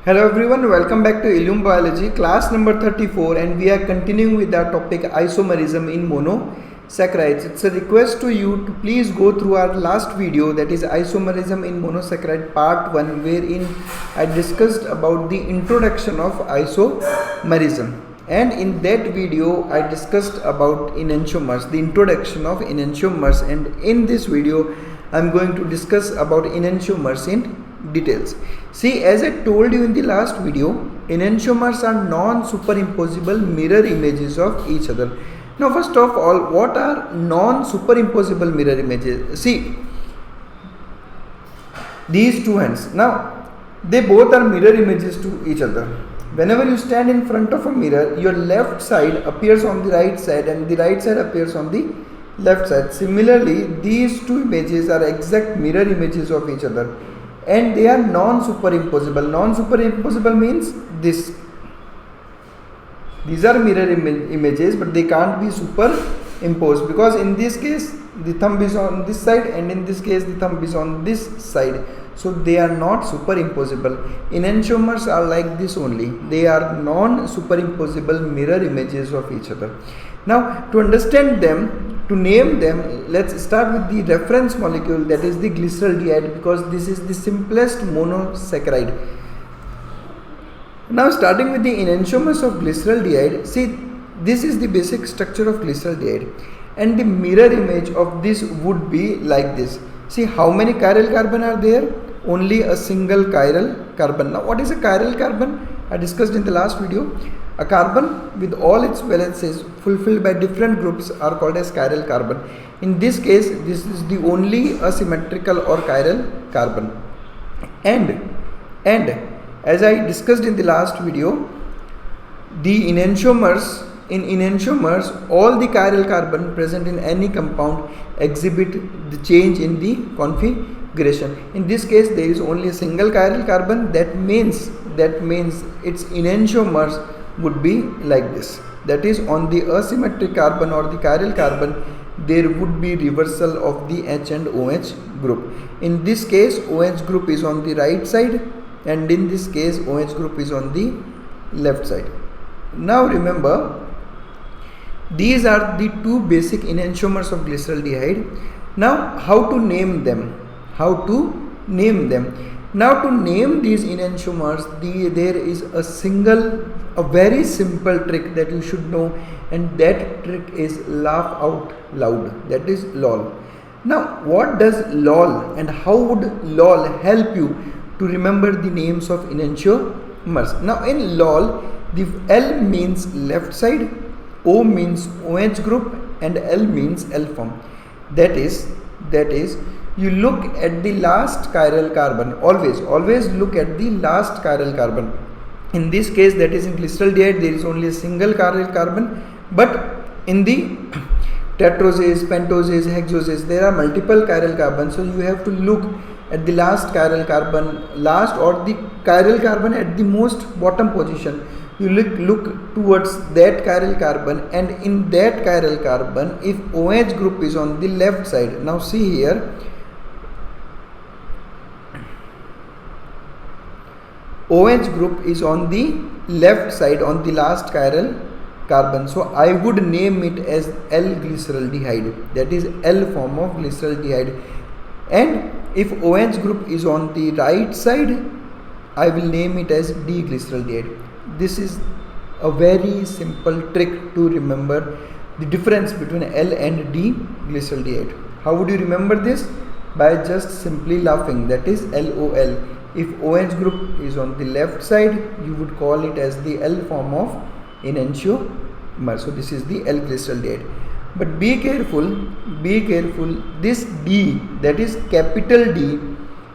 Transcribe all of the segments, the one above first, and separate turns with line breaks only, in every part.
Hello everyone, welcome back to Illum Biology, class number 34, and we are continuing with our topic isomerism in monosaccharides. It's a request to you to please go through our last video, that is isomerism in monosaccharide part 1, wherein I discussed about the introduction of isomerism. And in that video I discussed about enantiomers, the introduction of enantiomers, and in this video I am going to discuss about enantiomers in details. See, as I told you in the last video, enantiomers are non-superimposable mirror images of each other. Now first of all, what are non-superimposable mirror images? See, these two hands, now they both are mirror images to each other. Whenever you stand in front of a mirror, your left side appears on the right side and the right side appears on the left side. Similarly, these two images are exact mirror images of each other, and they are non-superimposable. Non-superimposable means this. These are mirror images, but they can't be superimposed, because in this case the thumb is on this side and in this case the thumb is on this side. So they are not superimposable. Enantiomers are like this only. They are non-superimposable mirror images of each other. Now to understand them, to name them, let's start with the reference molecule, that is the glyceraldehyde, because this is the simplest monosaccharide. Now starting with the enantiomers of glyceraldehyde, see, this is the basic structure of glyceraldehyde, and the mirror image of this would be like this. See, how many chiral carbon are there? Only a single chiral carbon. Now what is a chiral carbon? I discussed in the last video. A carbon with all its valences fulfilled by different groups are called as chiral carbon. In this case, this is the only asymmetrical or chiral carbon. And as I discussed in the last video, the enantiomers, in enantiomers, all the chiral carbon present in any compound exhibit the change in the configuration. In this case, there is only a single chiral carbon. That means its enantiomers would be like this. That is, on the asymmetric carbon or the chiral carbon, there would be reversal of the H and OH group. In this case, OH group is on the right side, and in this case OH group is on the left side. Now remember, these are the two basic enantiomers of glyceraldehyde. Now how to name them? Now to name these enantiomers, there is a very simple trick that you should know, and that trick is laugh out loud, that is LOL. Now what does LOL, and how would LOL help you to remember the names of enantiomers? Now in LOL, the L means left side, O means OH group, and L means L form. That is you look at the last chiral carbon. Always look at the last chiral carbon. In this case, that is in glyceraldehyde, there is only a single chiral carbon, but in the tetroses, pentoses, hexoses, there are multiple chiral carbons. So you have to look at the last chiral carbon, or the chiral carbon at the most bottom position. You look towards that chiral carbon, and in that chiral carbon, if OH group is on the left side, now see here, OH group is on the left side on the last chiral carbon. So I would name it as L-glyceraldehyde, that is L form of glyceraldehyde. And if OH group is on the right side, I will name it as D-glyceraldehyde. This is a very simple trick to remember the difference between L and D-glyceraldehyde. How would you remember this? By just simply laughing, that is LOL. If OH group is on the left side, you would call it as the L form of enantiomer. So this is the L-glyceraldehyde. But be careful, this D, that is capital D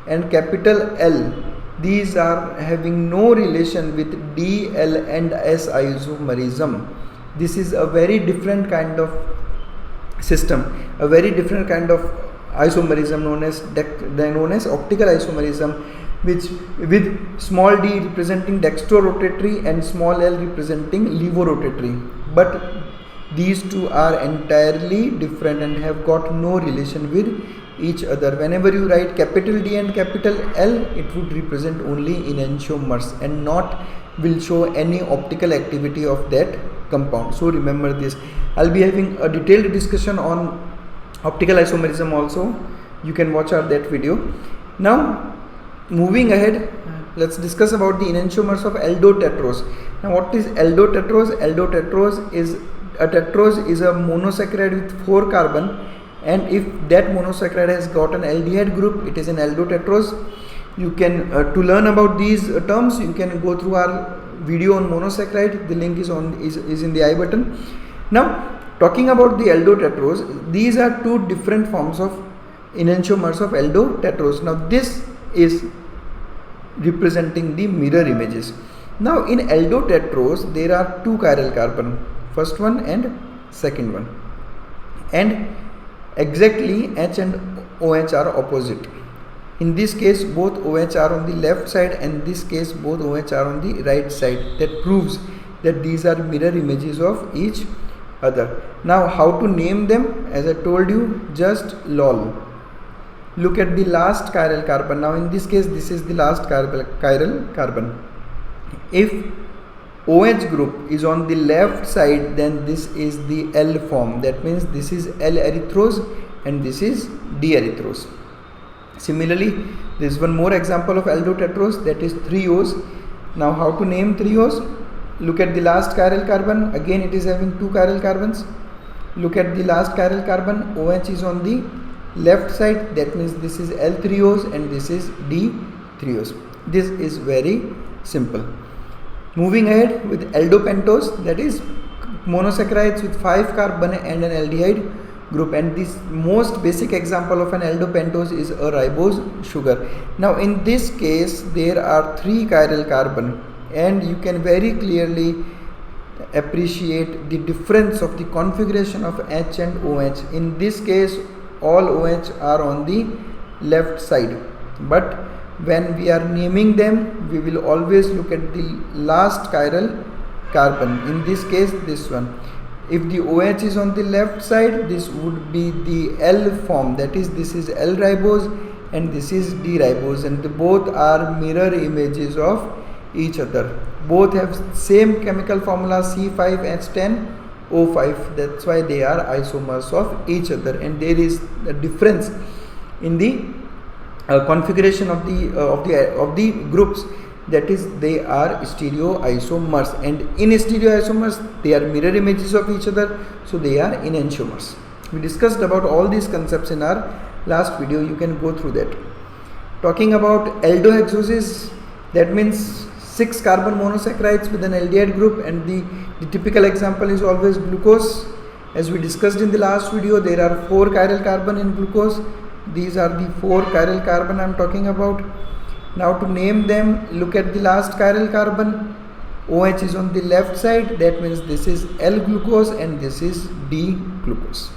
and capital L, these are having no relation with D, L and S isomerism. This is a very different kind of system, a very different kind of isomerism known as optical isomerism, which with small d representing dextrorotatory and small l representing levorotatory. But these two are entirely different and have got no relation with each other. Whenever you write capital D and capital L, it would represent only enantiomers and not will show any optical activity of that compound. So remember this. I'll be having a detailed discussion on optical isomerism also. You can watch out that video. Now moving ahead, let's discuss about the enantiomers of aldotetrose. Now what is aldotetrose? Aldotetrose is a tetrose is a monosaccharide with 4 carbon, and if that monosaccharide has got an aldehyde group, it is an aldotetrose. You can to learn about these terms, you can go through our video on monosaccharide. The link is in the I button. Now talking about the aldotetrose, these are two different forms of enantiomers of aldotetrose. Now this is representing the mirror images. Now in aldotetrose there are two chiral carbon, first one and second one, and exactly H and OH are opposite. In this case both OH are on the left side, and in this case both OH are on the right side. That proves that these are mirror images of each other. Now how to name them? As I told you, just LOL. Look at the last chiral carbon. Now in this case this is the last chiral carbon. If OH group is on the left side, then this is the L form. That means this is L-erythrose and this is D-erythrose. Similarly, there is one more example of aldotetrose, that is 3-Os. Now how to name 3-Os? Look at the last chiral carbon. Again it is having two chiral carbons. Look at the last chiral carbon. OH is on the left side. That means this is L3-Os and this is D3-Os. This is very simple. Moving ahead with aldopentose, that is monosaccharides with 5 carbon and an aldehyde group, and this most basic example of an aldopentose is a ribose sugar. Now in this case there are 3 chiral carbon, and you can very clearly appreciate the difference of the configuration of H and OH. In this case all OH are on the left side, but when we are naming them we will always look at the last chiral carbon. In this case this one, if the OH is on the left side, this would be the L form, that is this is L ribose and this is D ribose, and both are mirror images of each other. Both have same chemical formula C5H10O5. that's why they are isomers of each other, and there is a difference in the configuration of the groups, that is they are stereoisomers, and in stereoisomers they are mirror images of each other, so they are enantiomers. We discussed about all these concepts in our last video. You can go through that. Talking about aldohexosis, that means 6 carbon monosaccharides with an aldehyde group, and the typical example is always glucose. As we discussed in the last video, there are 4 chiral carbon in glucose. These are the 4 chiral carbon I am talking about. Now to name them, look at the last chiral carbon. OH is on the left side, that means this is L-glucose and this is D-glucose.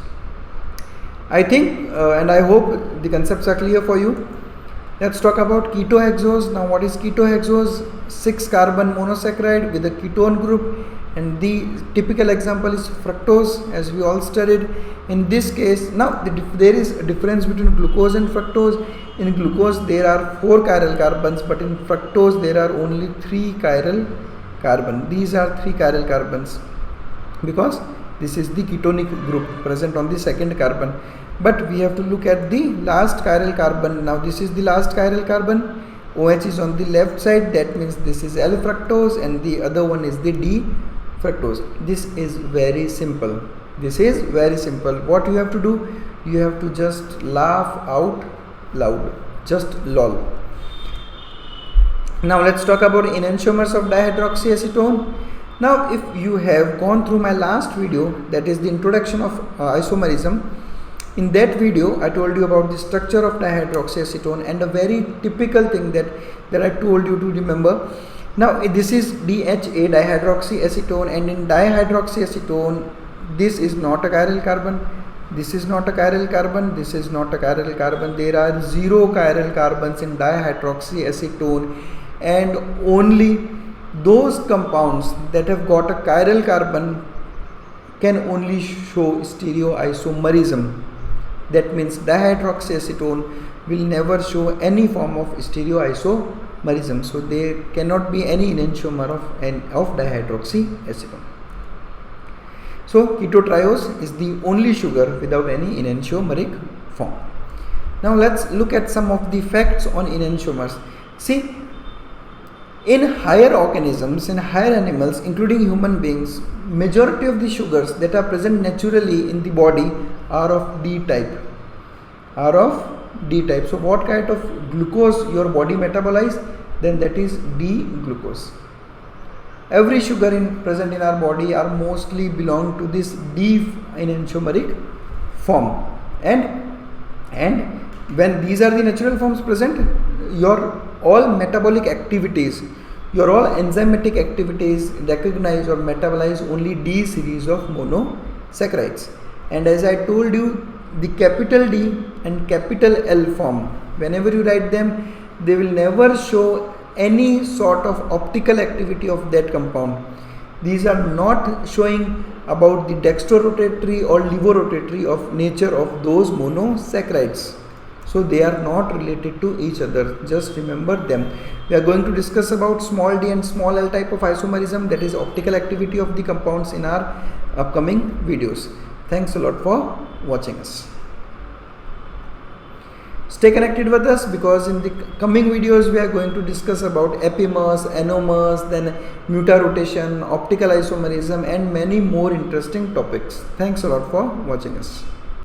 I think and I hope the concepts are clear for you. Let's talk about ketohexose. Now what is ketohexose? 6 carbon monosaccharide with a ketone group, and the typical example is fructose, as we all studied. In this case, now there is a difference between glucose and fructose. In glucose there are 4 chiral carbons, but in fructose there are only 3 chiral carbon. These are 3 chiral carbons because this is the ketonic group present on the second carbon. But we have to look at the last chiral carbon. Now this is the last chiral carbon. OH is on the left side, that means this is L-fructose and the other one is the D-fructose. This is very simple. This is very simple. What you have to do? You have to just laugh out loud. Just lol. Now let's talk about enantiomers of dihydroxyacetone. Now if you have gone through my last video, that is the introduction of isomerism, in that video I told you about the structure of dihydroxyacetone and a very typical thing that I told you to remember. Now this is DHA, dihydroxyacetone, and in dihydroxyacetone this is not a chiral carbon, this is not a chiral carbon, this is not a chiral carbon. There are 0 chiral carbons in dihydroxyacetone, and only those compounds that have got a chiral carbon can only show stereoisomerism. That means dihydroxyacetone will never show any form of stereoisomerism. So there cannot be any enantiomer of dihydroxyacetone. So ketotriose is the only sugar without any enantiomeric form. Now let's look at some of the facts on enantiomers. See, in higher organisms, in higher animals, including human beings, majority of the sugars that are present naturally in the body are of D type. So what kind of glucose your body metabolize? Then that is D glucose. Every sugar present in our body are mostly belong to this D enantiomeric form, and when these are the natural forms present, your all metabolic activities, your all enzymatic activities recognize or metabolize only D series of monosaccharides. And as I told you, the capital D and capital L form, whenever you write them, they will never show any sort of optical activity of that compound. These are not showing about the dextrorotatory or levorotatory of nature of those monosaccharides. So they are not related to each other. Just remember them. We are going to discuss about small d and small l type of isomerism, that is optical activity of the compounds, in our upcoming videos. Thanks a lot for watching us. Stay connected with us, because in the coming videos we are going to discuss about epimers, anomers, then mutarotation, optical isomerism, and many more interesting topics. Thanks a lot for watching us.